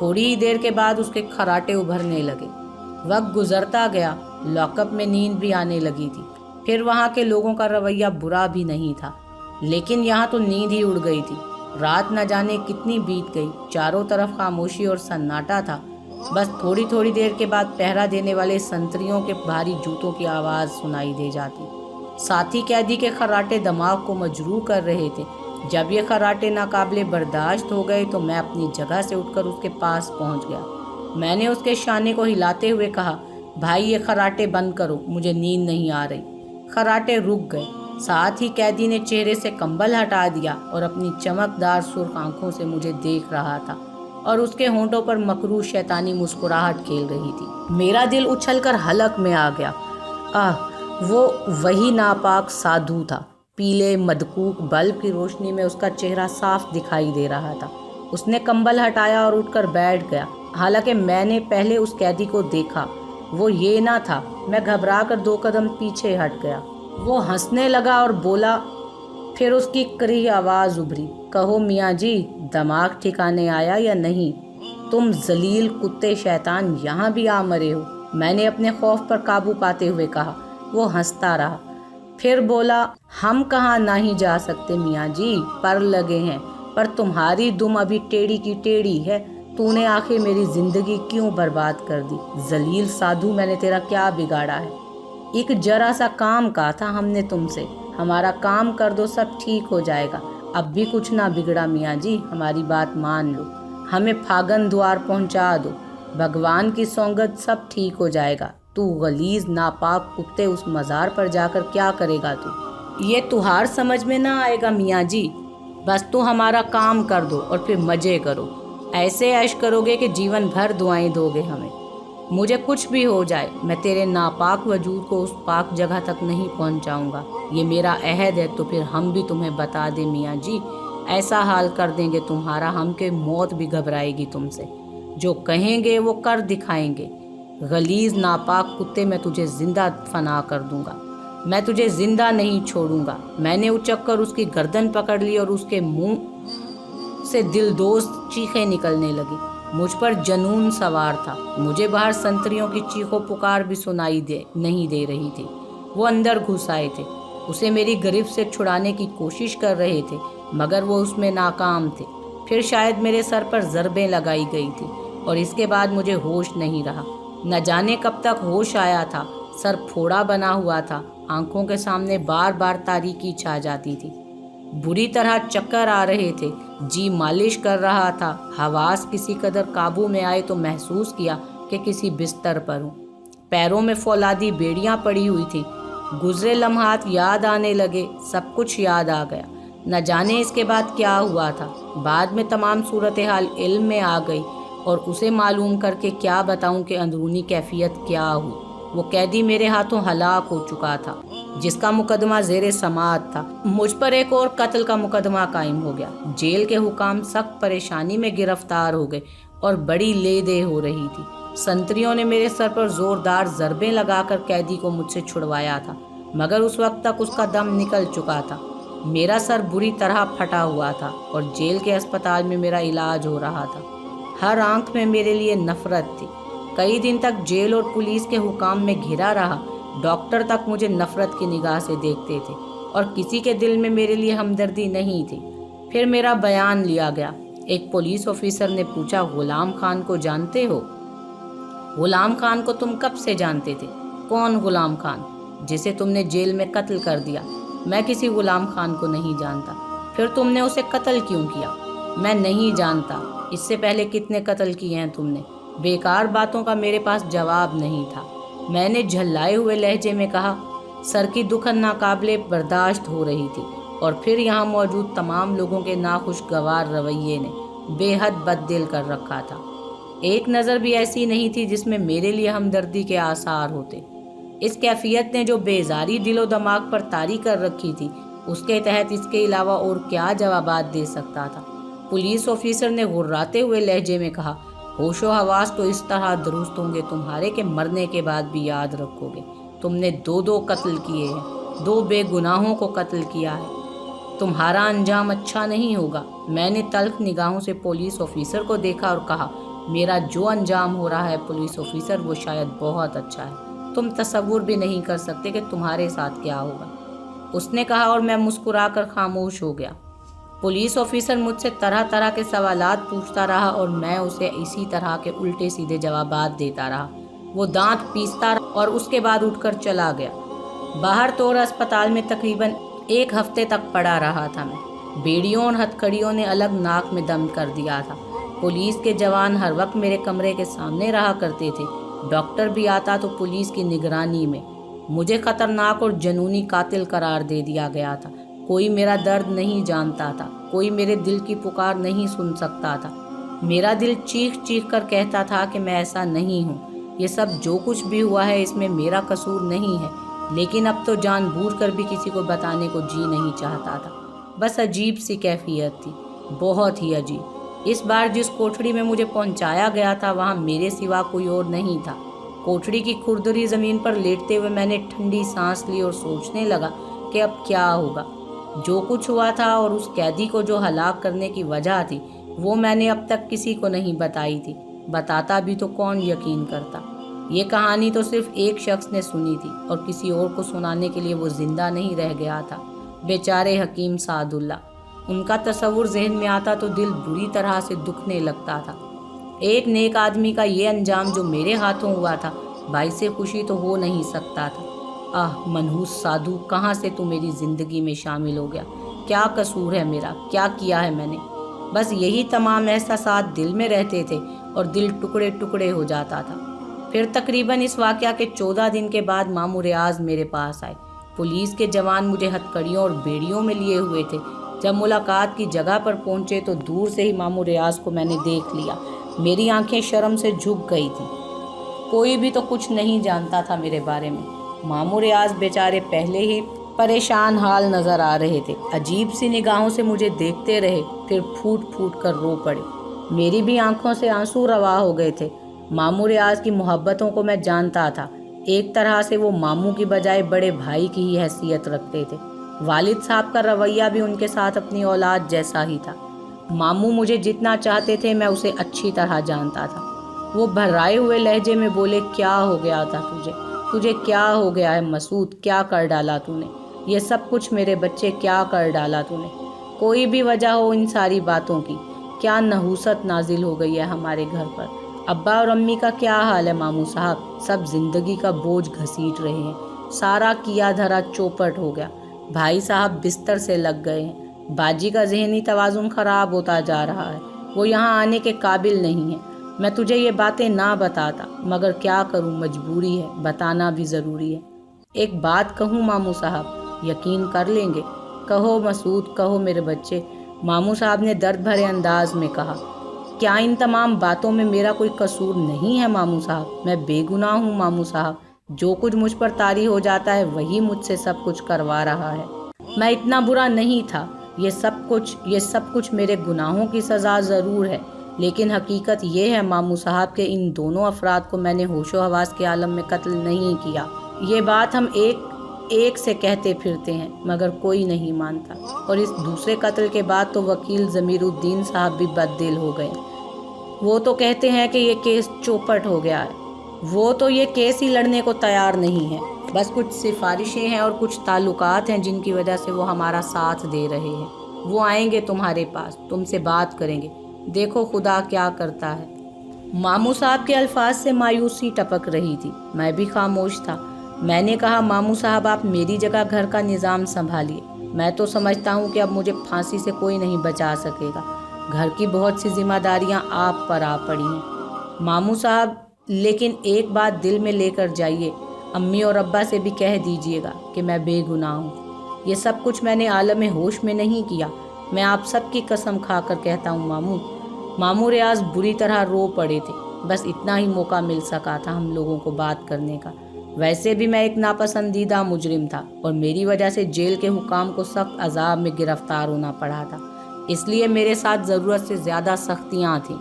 تھوڑی ہی دیر کے بعد اس کے خراٹے ابھرنے لگے۔ وقت گزرتا گیا، لاک اپ میں نیند بھی آنے لگی تھی۔ پھر وہاں کے لوگوں کا رویہ برا بھی نہیں تھا، لیکن یہاں تو نیند ہی اڑ گئی تھی۔ رات نہ جانے کتنی بیت گئی، چاروں طرف خاموشی اور سناٹا تھا۔ بس تھوڑی تھوڑی دیر کے بعد پہرا دینے والے سنتریوں کے بھاری جوتوں کی آواز سنائی دے جاتی۔ ساتھی قیدی کے خراٹے دماغ کو مجروح کر رہے تھے۔ جب یہ خراٹے ناقابل برداشت ہو گئے تو میں اپنی جگہ سے اٹھ کر اس کے پاس پہنچ گیا۔ میں نے اس کے شانے کو ہلاتے ہوئے کہا، بھائی یہ خراٹے بند کرو، مجھے نیند نہیں آ رہی۔ خراٹے رک گئے۔ ساتھ ہی قیدی نے چہرے سے کمبل ہٹا دیا اور اپنی چمکدار سرخ آنکھوں سے مجھے دیکھ رہا تھا، اور اس کے ہونٹوں پر مکروہ شیطانی مسکراہٹ کھیل رہی تھی۔ میرا دل اچھل کر حلق میں آ گیا۔ وہ وہی ناپاک سادھو تھا۔ پیلے مدکوک بلب کی روشنی میں اس کا چہرہ صاف دکھائی دے رہا تھا۔ اس نے کمبل ہٹایا اور اٹھ کر بیٹھ گیا۔ حالانکہ میں نے پہلے اس قیدی کو دیکھا، وہ یہ نہ تھا۔ میں گھبرا کر 2 قدم پیچھے ہٹ گیا۔ وہ ہنسنے لگا اور بولا، پھر اس کی کریہ آواز ابھری، کہو میاں جی، دماغ ٹھکانے آیا یا نہیں؟ تم ذلیل کتے شیطان یہاں بھی آ مرے ہو۔ میں نے اپنے خوف پر قابو پاتے ہوئے کہا۔ وہ ہنستا رہا، پھر بولا، ہم کہاں نہیں جا سکتے میاں جی، پر لگے ہیں، پر تمہاری دم ابھی ٹیڑھی کی ٹیڑھی ہے۔ تو نے آخر میری زندگی کیوں برباد کر دی؟ ذلیل سادھو، میں نے تیرا کیا بگاڑا ہے؟ ایک جرا سا کام کہا تھا ہم نے تم سے، ہمارا کام کر دو، سب ٹھیک ہو جائے گا۔ اب بھی کچھ نہ بگڑا میاں جی، ہماری بات مان لو، ہمیں پھاگن دوار پہنچا دو، بھگوان کی سونگت، سب ٹھیک ہو جائے گا۔ تو غلیظ ناپاک کتے، اس مزار پر جا کر کیا کرے گا تو؟ یہ تہار سمجھ میں نہ آئے گا میاں جی، بس تو ہمارا کام کر دو اور پھر مزے کرو، ایسے عیش کرو گے کہ جیون بھر دعائیں دو گے ہمیں۔ مجھے کچھ بھی ہو جائے، میں تیرے ناپاک وجود کو اس پاک جگہ تک نہیں پہنچاؤں گا، یہ میرا عہد ہے۔ تو پھر ہم بھی تمہیں بتا دیں میاں جی، ایسا حال کر دیں گے تمہارا ہم کہ موت بھی گھبرائے گی تم سے، جو کہیں گے وہ کر دکھائیں گے۔ غلیظ ناپاک کتے، میں تجھے زندہ فنا کر دوں گا، میں تجھے زندہ نہیں چھوڑوں گا۔ میں نے اچک کر اس کی گردن پکڑ لی اور اس کے منہ سے دل دوست چیخیں نکلنے لگی۔ مجھ پر جنون سوار تھا۔ مجھے باہر سنتریوں کی چیخو پکار بھی سنائی نہیں دے رہی تھی۔ وہ اندر گھس آئے تھے، اسے میری گرفت سے چھڑانے کی کوشش کر رہے تھے، مگر وہ اس میں ناکام تھے۔ پھر شاید میرے سر پر ضربیں لگائی گئی تھی اور اس کے بعد مجھے ہوش نہیں رہا۔ نہ جانے کب تک ہوش آیا تھا۔ سر پھوڑا بنا ہوا تھا، آنکھوں کے سامنے بار بار تاریکی چھا جاتی تھی، بری طرح چکر آ رہے تھے، جی مالش کر رہا تھا۔ حواس کسی قدر قابو میں آئے تو محسوس کیا کہ کسی بستر پر ہوں۔ پیروں میں فولادی بیڑیاں پڑی ہوئی تھیں۔ گزرے لمحات یاد آنے لگے، سب کچھ یاد آ گیا۔ نہ جانے اس کے بعد کیا ہوا تھا۔ بعد میں تمام صورتحال علم میں آ گئی اور اسے معلوم کر کے کیا بتاؤں کہ اندرونی کیفیت کیا ہوئی۔ وہ قیدی میرے ہاتھوں ہلاک ہو چکا تھا، جس کا مقدمہ زیر سماعت تھا۔ مجھ پر ایک اور قتل کا مقدمہ قائم ہو گیا۔ جیل کے حکام سخت پریشانی میں گرفتار ہو گئے اور بڑی لے دے ہو رہی تھی۔ سنتریوں نے میرے سر پر زوردار ضربیں لگا کر قیدی کو مجھ سے چھڑوایا تھا، مگر اس وقت تک اس کا دم نکل چکا تھا۔ میرا سر بری طرح پھٹا ہوا تھا اور جیل کے اسپتال میں میرا علاج ہو رہا تھا۔ ہر آنکھ میں میرے لیے نفرت تھی۔ کئی دن تک جیل اور پولیس کے حکام میں گھرا رہا۔ ڈاکٹر تک مجھے نفرت کی نگاہ سے دیکھتے تھے اور کسی کے دل میں میرے لیے ہمدردی نہیں تھی۔ پھر میرا بیان لیا گیا۔ ایک پولیس آفیسر نے پوچھا، غلام خان کو جانتے ہو؟ غلام خان کو تم کب سے جانتے تھے؟ کون غلام خان؟ جسے تم نے جیل میں قتل کر دیا۔ میں کسی غلام خان کو نہیں جانتا۔ پھر تم نے اسے قتل کیوں کیا؟ میں نہیں جانتا۔ اس سے پہلے کتنے قتل کیے ہیں تم نے؟ بیکار باتوں کا میرے پاس جواب نہیں تھا۔ میں نے جھلائے ہوئے لہجے میں کہا۔ سر کی دکھن ناقابل برداشت ہو رہی تھی اور پھر یہاں موجود تمام لوگوں کے ناخوشگوار رویے نے بے حد بد دل کر رکھا تھا۔ ایک نظر بھی ایسی نہیں تھی جس میں میرے لیے ہمدردی کے آثار ہوتے۔ اس کیفیت نے جو بیزاری دل و دماغ پر طاری کر رکھی تھی، اس کے تحت اس کے علاوہ اور کیا جوابات دے سکتا تھا؟ پولیس آفیسر نے غراتے ہوئے لہجے میں کہا، ہوش و حواس تو اس طرح درست ہوں گے تمہارے کہ مرنے کے بعد بھی یاد رکھو گے۔ تم نے 2 قتل کیے ہیں، 2 بے گناہوں کو قتل کیا ہے۔ تمہارا انجام اچھا نہیں ہوگا۔ میں نے تلخ نگاہوں سے پولیس آفیسر کو دیکھا اور کہا، میرا جو انجام ہو رہا ہے پولیس آفیسر وہ شاید بہت اچھا ہے، تم تصور بھی نہیں کر سکتے کہ تمہارے ساتھ کیا ہوگا، اس نے کہا اور میں مسکرا کر خاموش ہو گیا۔ پولیس آفیسر مجھ سے طرح طرح کے سوالات پوچھتا رہا اور میں اسے اسی طرح کے الٹے سیدھے جوابات دیتا رہا۔ وہ دانت پیستا رہا اور اس کے بعد اٹھ کر چلا گیا۔ باہر طور اسپتال میں تقریباً 1 ہفتے تک پڑا رہا تھا میں۔ بیڑیوں اور ہتھ کڑیوں نے الگ ناک میں دم کر دیا تھا۔ پولیس کے جوان ہر وقت میرے کمرے کے سامنے رہا کرتے تھے۔ ڈاکٹر بھی آتا تو پولیس کی نگرانی میں۔ مجھے خطرناک اور جنونی قاتل قرار دے دیا گیا تھا۔ کوئی میرا درد نہیں جانتا تھا، کوئی میرے دل کی پکار نہیں سن سکتا تھا۔ میرا دل چیخ چیخ کر کہتا تھا کہ میں ایسا نہیں ہوں، یہ سب جو کچھ بھی ہوا ہے اس میں میرا قصور نہیں ہے، لیکن اب تو جان بوجھ کر بھی کسی کو بتانے کو جی نہیں چاہتا تھا۔ بس عجیب سی کیفیت تھی، بہت ہی عجیب۔ اس بار جس کوٹھڑی میں مجھے پہنچایا گیا تھا وہاں میرے سوا کوئی اور نہیں تھا۔ کوٹھڑی کی کھردری زمین پر لیٹتے ہوئے میں نے ٹھنڈی سانس لی اور سوچنے لگا کہ اب کیا ہوگا۔ جو کچھ ہوا تھا اور اس قیدی کو جو ہلاک کرنے کی وجہ تھی وہ میں نے اب تک کسی کو نہیں بتائی تھی۔ بتاتا بھی تو کون یقین کرتا۔ یہ کہانی تو صرف ایک شخص نے سنی تھی اور کسی اور کو سنانے کے لیے وہ زندہ نہیں رہ گیا تھا۔ بیچارے حکیم سعد اللہ، ان کا تصور ذہن میں آتا تو دل بری طرح سے دکھنے لگتا تھا۔ ایک نیک آدمی کا یہ انجام جو میرے ہاتھوں ہوا تھا باعث خوشی تو ہو نہیں سکتا تھا۔ منحوس سادھو، کہاں سے تو میری زندگی میں شامل ہو گیا؟ کیا قصور ہے میرا؟ کیا کیا ہے میں نے؟ بس یہی تمام احساسات دل میں رہتے تھے اور دل ٹکڑے ٹکڑے ہو جاتا تھا۔ پھر تقریباً اس واقعہ کے 14 دن کے بعد ماموں ریاض میرے پاس آئے۔ پولیس کے جوان مجھے ہتھ کڑیوں اور بیڑیوں میں لیے ہوئے تھے۔ جب ملاقات کی جگہ پر پہنچے تو دور سے ہی ماموں ریاض کو میں نے دیکھ لیا۔ میری آنکھیں شرم سے جھک گئی تھیں۔ کوئی بھی تو کچھ نہیں جانتا تھا میرے بارے میں۔ ماموں ریاض بیچارے پہلے ہی پریشان حال نظر آ رہے تھے، عجیب سی نگاہوں سے مجھے دیکھتے رہے، پھر پھوٹ پھوٹ کر رو پڑے۔ میری بھی آنکھوں سے آنسو روا ہو گئے تھے۔ ماموں ریاض کی محبتوں کو میں جانتا تھا۔ ایک طرح سے وہ ماموں کی بجائے بڑے بھائی کی ہی حیثیت رکھتے تھے۔ والد صاحب کا رویہ بھی ان کے ساتھ اپنی اولاد جیسا ہی تھا۔ ماموں مجھے جتنا چاہتے تھے میں اسے اچھی طرح جانتا تھا۔ وہ بھرائے ہوئے لہجے میں بولے، کیا ہو گیا تھا تجھے کیا ہو گیا ہے مسعود؟ کیا کر ڈالا تو نے؟ یہ سب کچھ میرے بچے کیا کر ڈالا تو نے؟ کوئی بھی وجہ ہو ان ساری باتوں کی، کیا نحوست نازل ہو گئی ہے ہمارے گھر پر؟ ابا اور امی کا کیا حال ہے ماموں صاحب؟ سب زندگی کا بوجھ گھسیٹ رہے ہیں، سارا کیا دھرا چوپٹ ہو گیا۔ بھائی صاحب بستر سے لگ گئے ہیں۔ باجی کا ذہنی توازن خراب ہوتا جا رہا ہے، وہ یہاں آنے کے قابل نہیں ہے۔ میں تجھے یہ باتیں نہ بتاتا مگر کیا کروں، مجبوری ہے، بتانا بھی ضروری ہے۔ ایک بات کہوں ماموں صاحب، یقین کر لیں گے؟ کہو مسعود، کہو میرے بچے، ماموں صاحب نے درد بھرے انداز میں کہا۔ کیا ان تمام باتوں میں میرا کوئی قصور نہیں ہے ماموں صاحب؟ میں بے گناہ ہوں ماموں صاحب، جو کچھ مجھ پر طاری ہو جاتا ہے وہی مجھ سے سب کچھ کروا رہا ہے۔ میں اتنا برا نہیں تھا، یہ سب کچھ میرے گناہوں کی سزا ضرور ہے، لیکن حقیقت یہ ہے ماموں صاحب کہ ان دونوں افراد کو میں نے ہوش و حواس کے عالم میں قتل نہیں کیا۔ یہ بات ہم ایک سے کہتے پھرتے ہیں مگر کوئی نہیں مانتا، اور اس دوسرے قتل کے بعد تو وکیل ضمیر الدین صاحب بھی بددل ہو گئے۔ وہ تو کہتے ہیں کہ یہ کیس چوپٹ ہو گیا ہے، وہ تو یہ کیس ہی لڑنے کو تیار نہیں ہے۔ بس کچھ سفارشیں ہیں اور کچھ تعلقات ہیں جن کی وجہ سے وہ ہمارا ساتھ دے رہے ہیں۔ وہ آئیں گے تمہارے پاس، تم سے بات کریں گے، دیکھو خدا کیا کرتا ہے۔ ماموں صاحب کے الفاظ سے مایوسی ٹپک رہی تھی۔ میں بھی خاموش تھا۔ میں نے کہا، ماموں صاحب آپ میری جگہ گھر کا نظام سنبھالیے۔ میں تو سمجھتا ہوں کہ اب مجھے پھانسی سے کوئی نہیں بچا سکے گا۔ گھر کی بہت سی ذمہ داریاں آپ پر آ پڑی ہیں ماموں صاحب، لیکن ایک بات دل میں لے کر جائیے، امی اور ابا سے بھی کہہ دیجیے گا کہ میں بے گناہ ہوں۔ یہ سب کچھ میں نے عالم ہوش میں نہیں کیا، میں آپ سب کی قسم کھا کر کہتا ہوں ماموں۔ ماموں ریاض بری طرح رو پڑے تھے۔ بس اتنا ہی موقع مل سکا تھا ہم لوگوں کو بات کرنے کا۔ ویسے بھی میں ایک ناپسندیدہ مجرم تھا اور میری وجہ سے جیل کے حکام کو سخت عذاب میں گرفتار ہونا پڑا تھا، اس لیے میرے ساتھ ضرورت سے زیادہ سختیاں تھیں۔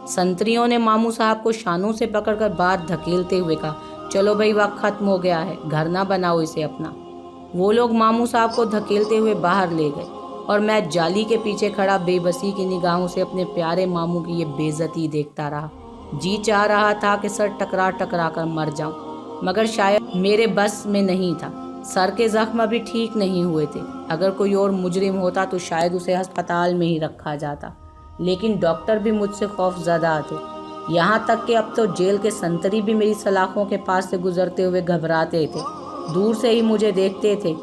سنتریوں نے ماموں صاحب کو شانوں سے پکڑ کر باہر دھکیلتے ہوئے کہا، چلو بھائی وقت ختم ہو گیا ہے، گھر نہ بناؤ اسے اپنا۔ وہ لوگ ماموں صاحب کو دھکیلتے ہوئے باہر لے گئے اور میں جالی کے پیچھے کھڑا بے بسی کی نگاہوں سے اپنے پیارے ماموں کی یہ بے عزتی دیکھتا رہا۔ جی چاہ رہا تھا کہ سر ٹکرا ٹکرا کر مر جاؤں، مگر شاید میرے بس میں نہیں تھا۔ سر کے زخم ابھی ٹھیک نہیں ہوئے تھے۔ اگر کوئی اور مجرم ہوتا تو شاید اسے ہسپتال میں ہی رکھا جاتا، لیکن ڈاکٹر بھی مجھ سے خوف زدہ تھے، یہاں تک کہ اب تو جیل کے سنتری بھی میری سلاخوں کے پاس سے گزرتے ہوئے گھبراتے تھے، دور سے ہی مجھے دیکھتے تھے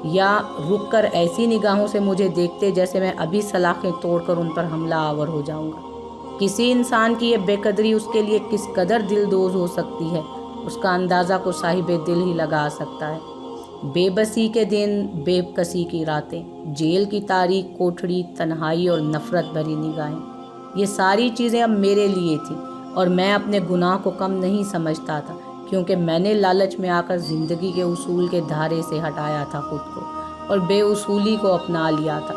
یا رک کر ایسی نگاہوں سے مجھے دیکھتے جیسے میں ابھی سلاخیں توڑ کر ان پر حملہ آور ہو جاؤں گا۔ کسی انسان کی یہ بے قدری اس کے لیے کس قدر دلدوز ہو سکتی ہے، اس کا اندازہ کو صاحب دل ہی لگا سکتا ہے۔ بے بسی کے دن، بے کسی کی راتیں، جیل کی تاریک کوٹھڑی، تنہائی اور نفرت بھری نگاہیں، یہ ساری چیزیں اب میرے لیے تھیں، اور میں اپنے گناہ کو کم نہیں سمجھتا تھا، کیونکہ میں نے لالچ میں آ کر زندگی کے اصول کے دھارے سے ہٹایا تھا خود کو، اور بے اصولی کو اپنا لیا تھا۔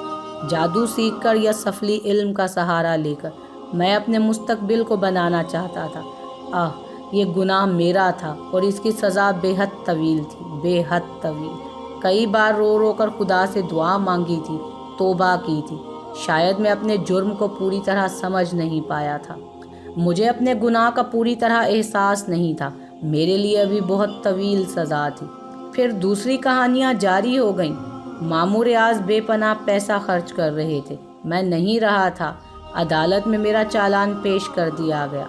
جادو سیکھ کر یا سفلی علم کا سہارا لے کر میں اپنے مستقبل کو بنانا چاہتا تھا۔ یہ گناہ میرا تھا، اور اس کی سزا بے حد طویل تھی، بے حد طویل۔ کئی بار رو رو کر خدا سے دعا مانگی تھی، توبہ کی تھی۔ شاید میں اپنے جرم کو پوری طرح سمجھ نہیں پایا تھا، مجھے اپنے گناہ کا پوری طرح احساس نہیں تھا، میرے لیے ابھی بہت طویل سزا تھی۔ پھر دوسری کہانیاں جاری ہو گئیں۔ مامور ریاض بے پناہ پیسہ خرچ کر رہے تھے، میں نہیں رہا تھا۔ عدالت میں میرا چالان پیش کر دیا گیا۔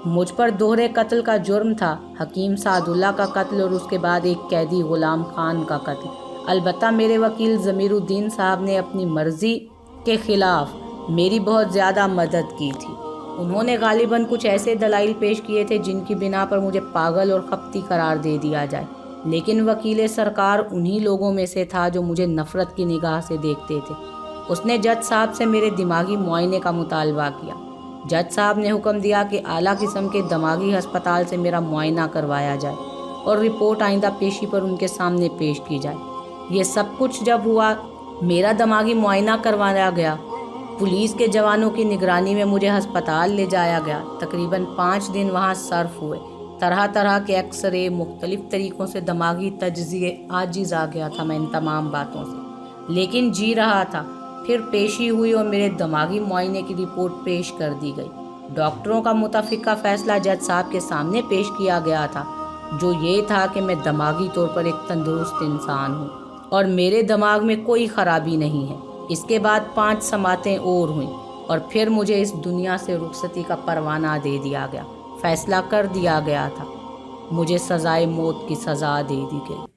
مجھ پر دوہرے قتل کا جرم تھا، حکیم سعد اللہ کا قتل اور اس کے بعد ایک قیدی غلام خان کا قتل۔ البتہ میرے وکیل ضمیر الدین صاحب نے اپنی مرضی کے خلاف میری بہت زیادہ مدد کی تھی۔ انہوں نے غالباً کچھ ایسے دلائل پیش کیے تھے جن کی بنا پر مجھے پاگل اور خپتی قرار دے دیا جائے، لیکن وکیل سرکار انہی لوگوں میں سے تھا جو مجھے نفرت کی نگاہ سے دیکھتے تھے۔ اس نے جج صاحب سے میرے دماغی معائنے کا مطالبہ کیا۔ جج صاحب نے حکم دیا کہ اعلیٰ قسم کے دماغی ہسپتال سے میرا معائنہ کروایا جائے اور رپورٹ آئندہ پیشی پر ان کے سامنے پیش کی جائے۔ یہ سب کچھ جب ہوا، میرا دماغی معائنہ کروایا گیا، پولیس کے جوانوں کی نگرانی میں مجھے ہسپتال لے جایا گیا۔ تقریباً 5 دن وہاں صرف ہوئے، طرح طرح کے ایکس رے، مختلف طریقوں سے دماغی تجزیے۔ عاجز آ گیا تھا میں ان تمام باتوں سے، لیکن جی رہا تھا۔ پھر پیشی ہوئی اور میرے دماغی معائنے کی رپورٹ پیش کر دی گئی۔ ڈاکٹروں کا متفقہ فیصلہ جج صاحب کے سامنے پیش کیا گیا تھا، جو یہ تھا کہ میں دماغی طور پر ایک تندرست انسان ہوں اور میرے دماغ میں کوئی خرابی نہیں ہے۔ اس کے بعد 5 سماعتیں اور ہوئیں اور پھر مجھے اس دنیا سے رخصتی کا پروانہ دے دیا گیا۔ فیصلہ کر دیا گیا تھا، مجھے سزائے موت کی سزا دے دی گئی۔